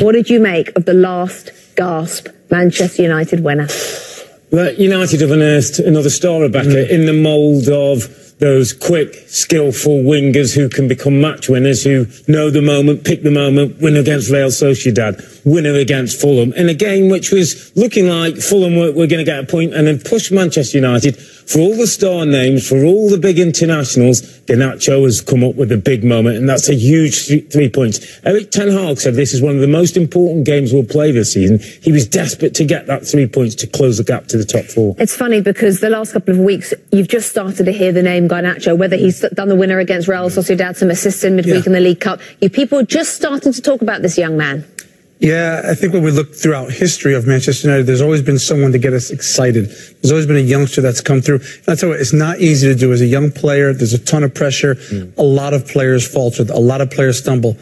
What did you make of the last gasp Manchester United winner? Well, United have unearthed another star, Rebecca, in the mould of those quick, skillful wingers who can become match winners, who know the moment, pick the moment, win against Real Sociedad, winner against Fulham, in a game which was looking like Fulham were going to get a point and then push Manchester United. For all the star names, for all the big internationals, Garnacho has come up with a big moment, and that's a huge 3 points. Erik Ten Hag said this is one of the most important games we'll play this season. He was desperate to get that 3 points to close the gap to the top four. It's funny because the last couple of weeks, you've just started to hear the name Garnacho, whether he's done the winner against Real Sociedad, some assists in midweek in the League Cup. You people are just starting to talk about this young man. Yeah, I think when we look throughout history of Manchester United, there's always been someone to get us excited. There's always been a youngster that's come through. And I tell you what, it's not easy to do as a young player. There's a ton of pressure. A lot of players falter. A lot of players stumble.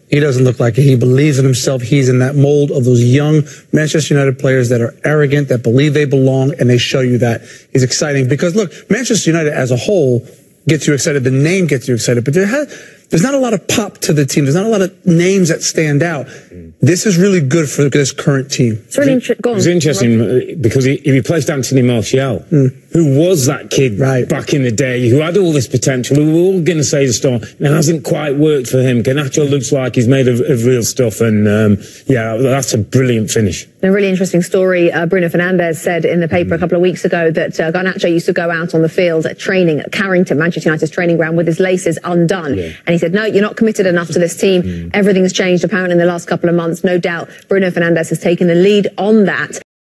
He doesn't look like it. He believes in himself. He's in that mold of those young Manchester United players that are arrogant, that believe they belong, and they show you that. He's exciting because, look, Manchester United as a whole gets you excited. The name gets you excited. But there's not a lot of pop to the team. There's not a lot of names that stand out. This is really good for this current team. It's really interesting because he replaced Anthony Martial, who was that kid back in the day, who had all this potential. We were all going to say the star. It hasn't quite worked for him. Garnacho looks like he's made of real stuff, and yeah, that's a brilliant finish. A really interesting story. Bruno Fernandes said in the paper a couple of weeks ago that Garnacho used to go out on the field at training at Carrington, Manchester United's training ground, with his laces undone. And he said, no, you're not committed enough to this team. Everything's changed apparently in the last couple of months. No doubt Bruno Fernandes has taken the lead on that.